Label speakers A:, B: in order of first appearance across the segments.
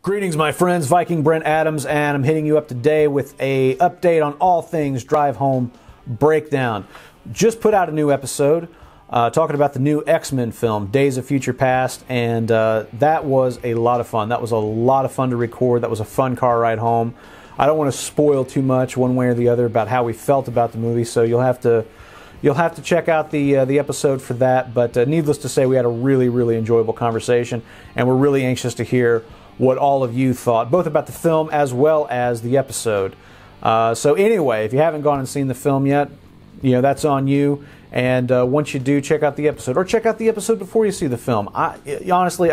A: Greetings, my friends. Viking Brent Adams, and I'm hitting you up today with a update on all things Drive Home Breakdown. Just put out a new episode talking about the new X-Men film, Days of Future Past, and that was a lot of fun. That was a lot of fun to record. That was a fun car ride home. I don't want to spoil too much one way or the other about how we felt about the movie, so you'll have to check out the episode for that. But needless to say, we had a really enjoyable conversation, and we're really anxious to hear what all of you thought, both about the film as well as the episode. So anyway, if you haven't gone and seen the film yet, that's on you. And once you do, check out the episode, or check out the episode before you see the film. Honestly,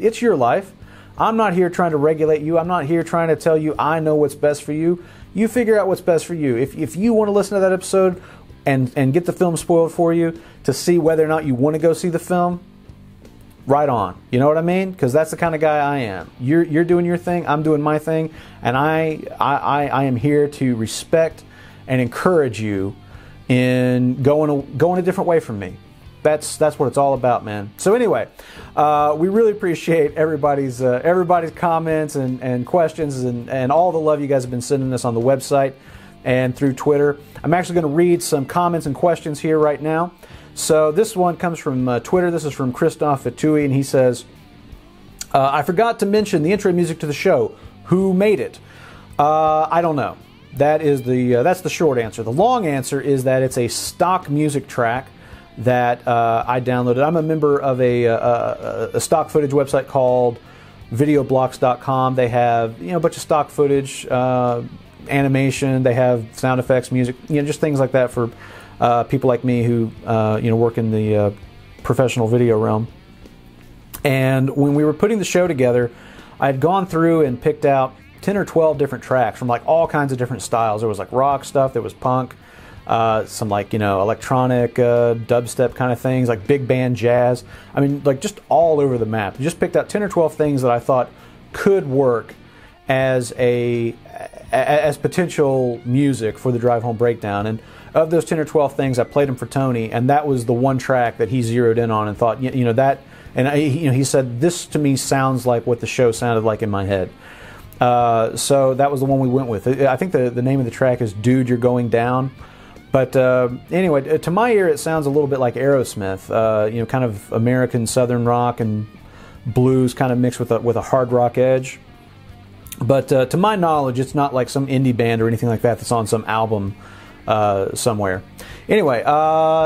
A: it's your life. I'm not here trying to regulate you. I'm not here trying to tell you I know what's best for you. You figure out what's best for you. If you want to listen to that episode and get the film spoiled for you to see whether or not you want to go see the film, right on. You know what I mean? Because that's the kind of guy I am. You're doing your thing, I'm doing my thing, and I am here to respect and encourage you in going a different way from me. That's what it's all about, man. So anyway, we really appreciate everybody's comments and questions and all the love you guys have been sending us on the website and through Twitter. I'm actually going to read some comments and questions here right now. So this one comes from Twitter. This is from Christoph Fatui, and he says, I forgot to mention the intro music to the show. Who made it? I don't know. That's the short answer. The long answer is that it's a stock music track that I downloaded. I'm a member of a stock footage website called videoblocks.com. They have a bunch of stock footage, animation. They have sound effects, music, just things like that for people like me who work in the professional video realm. And when we were putting the show together, I had gone through and picked out 10 or 12 different tracks from like all kinds of different styles. There was like rock stuff, there was punk, some like electronic dubstep kind of things, like big band jazz. Like just all over the map. Just picked out 10 or 12 things that I thought could work as potential music for the Drive Home Breakdown. And of those 10 or 12 things, I played them for Tony, and that was the one track that he zeroed in on and thought, that. And he said, this to me sounds like what the show sounded like in my head. So that was the one we went with. I think the name of the track is "Dude, You're Going Down." But anyway, to my ear, it sounds a little bit like Aerosmith. Kind of American Southern rock and blues, kind of mixed with a hard rock edge. But to my knowledge, it's not like some indie band or anything like that that's on some album somewhere. Anyway,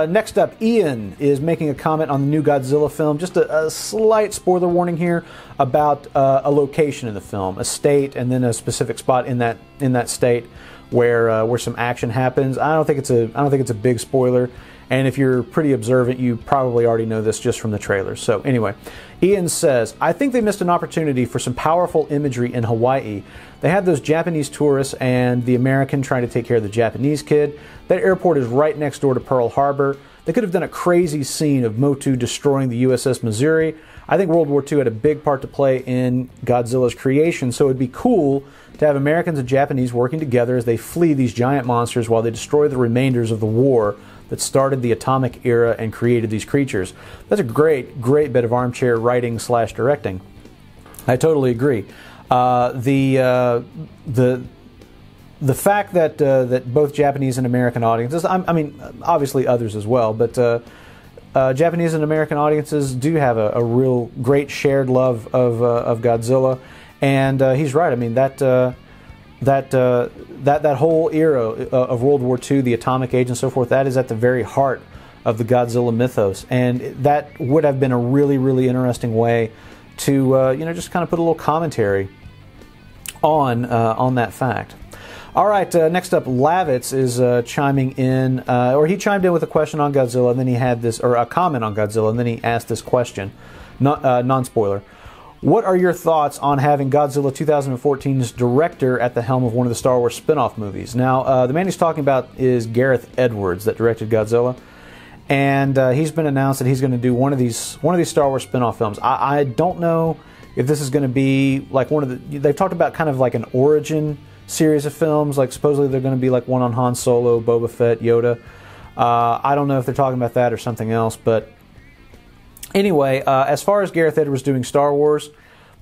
A: next up, Ian is making a comment on the new Godzilla film. Just a slight spoiler warning here about a location in the film, a state, and then a specific spot in that state where some action happens. I don't think it's a big spoiler. And if you're pretty observant, you probably already know this just from the trailers. So anyway, Ian says, I think they missed an opportunity for some powerful imagery in Hawaii. They had those Japanese tourists and the American trying to take care of the Japanese kid. That airport is right next door to Pearl Harbor. They could have done a crazy scene of Motu destroying the USS Missouri. I think World War II had a big part to play in Godzilla's creation, so it'd be cool to have Americans and Japanese working together as they flee these giant monsters while they destroy the remainders of the war that started the atomic era and created these creatures. That's a great bit of armchair writing / directing. I totally agree. The fact that both Japanese and American audiences, obviously others as well, but Japanese and American audiences do have a real great shared love of Godzilla, and he's right. That whole era of World War II, the atomic age and so forth, that is at the very heart of the Godzilla mythos, and that would have been a really interesting way to just kind of put a little commentary on that fact. All right, next up, Lavitz is chiming in, or he chimed in with a question on Godzilla, and then he had this, or a comment on Godzilla, and then he asked this question, non-spoiler. What are your thoughts on having Godzilla 2014's director at the helm of one of the Star Wars spin-off movies? Now, the man he's talking about is Gareth Edwards that directed Godzilla, and he's been announced that he's going to do one of these Star Wars spin-off films. I don't know if this is going to be like one of the... They've talked about kind of like an origin series of films, like supposedly they're going to be like one on Han Solo, Boba Fett, Yoda. I don't know if they're talking about that or something else, but anyway, as far as Gareth Edwards doing Star Wars,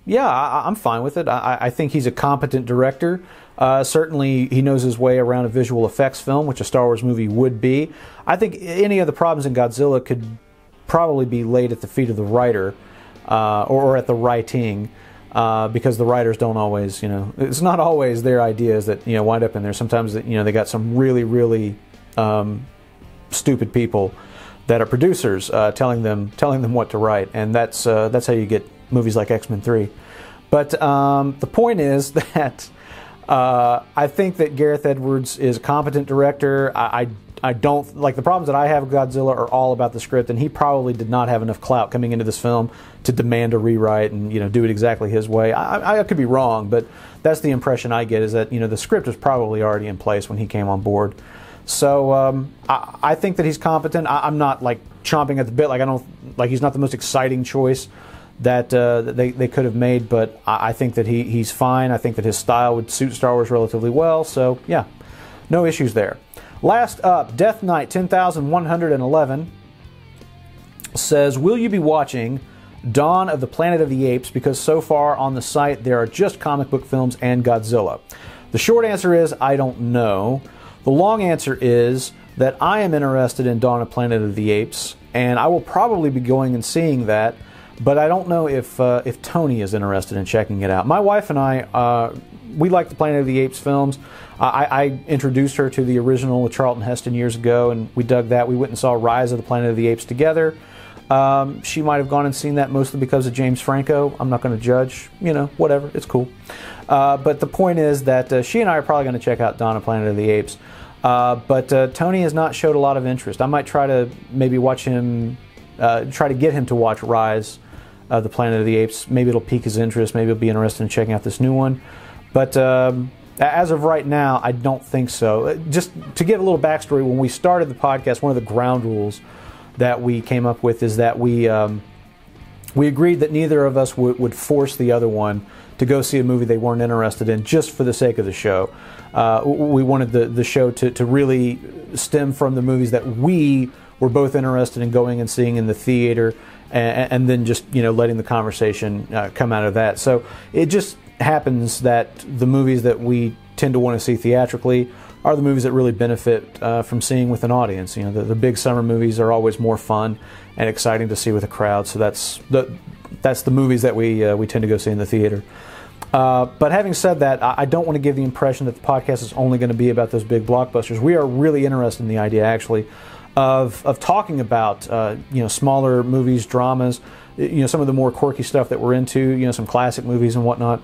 A: yeah, I'm fine with it. I think he's a competent director. Certainly, he knows his way around a visual effects film, which a Star Wars movie would be. I think any of the problems in Godzilla could probably be laid at the feet of the writer, or at the writing, because the writers don't always, it's not always their ideas that wind up in there. Sometimes they got some really, really stupid people that are producers telling them what to write, and that's how you get movies like X-Men 3. But the point is that I think that Gareth Edwards is a competent director. I don't like the problems that I have with Godzilla are all about the script, and he probably did not have enough clout coming into this film to demand a rewrite and do it exactly his way. I could be wrong, but that's the impression I get, is that the script was probably already in place when he came on board. So I think that he's competent. I'm not like chomping at the bit. Like he's not the most exciting choice that they could have made, but I think that he's fine. I think that his style would suit Star Wars relatively well. So yeah, no issues there. Last up, Death Knight 10,111 says, will you be watching Dawn of the Planet of the Apes, because so far on the site there are just comic book films and Godzilla? The short answer is I don't know. The long answer is that I am interested in Dawn of Planet of the Apes, and I will probably be going and seeing that, but I don't know if Tony is interested in checking it out. My wife and I, we like the Planet of the Apes films. I introduced her to the original with Charlton Heston years ago, and we dug that. We went and saw Rise of the Planet of the Apes together. She might have gone and seen that mostly because of James Franco. I'm not going to judge. Whatever. It's cool. But the point is that she and I are probably going to check out Dawn of Planet of the Apes. But Tony has not showed a lot of interest. I might try to maybe watch him, try to get him to watch Rise of the Planet of the Apes. Maybe it'll pique his interest. Maybe he'll be interested in checking out this new one. But as of right now, I don't think so. Just to give a little backstory, when we started the podcast, one of the ground rules that we came up with is that we agreed that neither of us would force the other one to go see a movie they weren't interested in just for the sake of the show. We wanted the show to really stem from the movies that we were both interested in going and seeing in the theater, and then just letting the conversation come out of that. So it just happens that the movies that we tend to want to see theatrically are the movies that really benefit from seeing with an audience. The big summer movies are always more fun and exciting to see with a crowd. So that's the movies that we tend to go see in the theater. But having said that, I don't want to give the impression that the podcast is only going to be about those big blockbusters. We are really interested in the idea, actually, of talking about smaller movies, dramas, some of the more quirky stuff that we're into, some classic movies and whatnot.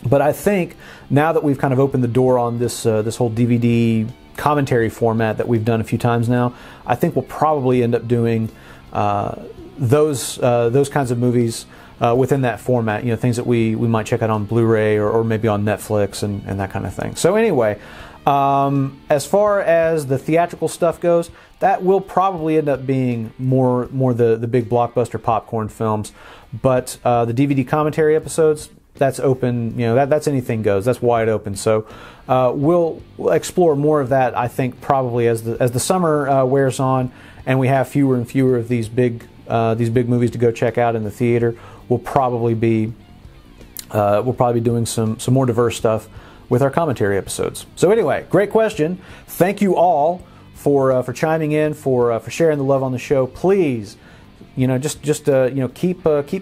A: But I think now that we've kind of opened the door on this whole DVD commentary format that we've done a few times now, I think we'll probably end up doing those kinds of movies within that format. Things that we might check out on Blu-ray or maybe on Netflix and that kind of thing. So anyway, as far as the theatrical stuff goes, that will probably end up being more the big blockbuster popcorn films. But the DVD commentary episodes, that's open, that's anything goes. That's wide open. So we'll explore more of that, I think, probably as the summer wears on, and we have fewer and fewer of these big movies to go check out in the theater. We'll probably be doing some more diverse stuff with our commentary episodes. So anyway, great question. Thank you all for chiming in, for sharing the love on the show. Please, keep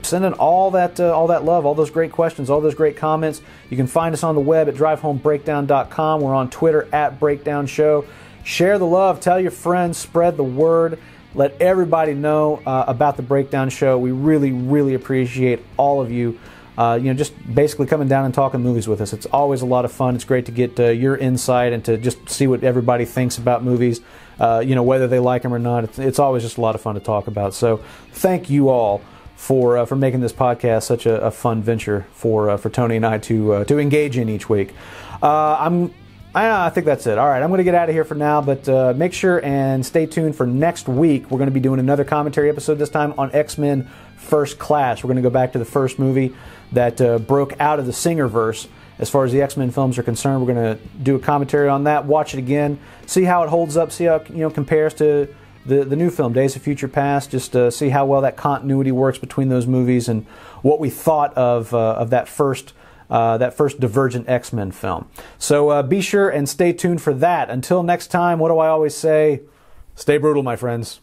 A: sending all that love, all those great questions, all those great comments. You can find us on the web at drivehomebreakdown.com. We're on Twitter at Breakdown Show. Share the love, tell your friends, spread the word. Let everybody know about the Breakdown Show. We really, really appreciate all of you. Just basically coming down and talking movies with us. It's always a lot of fun. It's great to get your insight and to just see what everybody thinks about movies. Whether they like them or not. It's always just a lot of fun to talk about. So thank you all for making this podcast such a fun venture for Tony and I to engage in each week. I think that's it. All right, I'm going to get out of here for now, but make sure and stay tuned for next week. We're going to be doing another commentary episode, this time on X-Men First Class. We're going to go back to the first movie that broke out of the Singerverse. As far as the X-Men films are concerned, we're going to do a commentary on that, watch it again, see how it holds up, see how it compares to the new film, Days of Future Past, just to see how well that continuity works between those movies and what we thought of that first Divergent X-Men film. So be sure and stay tuned for that. Until next time, what do I always say? Stay brutal, my friends.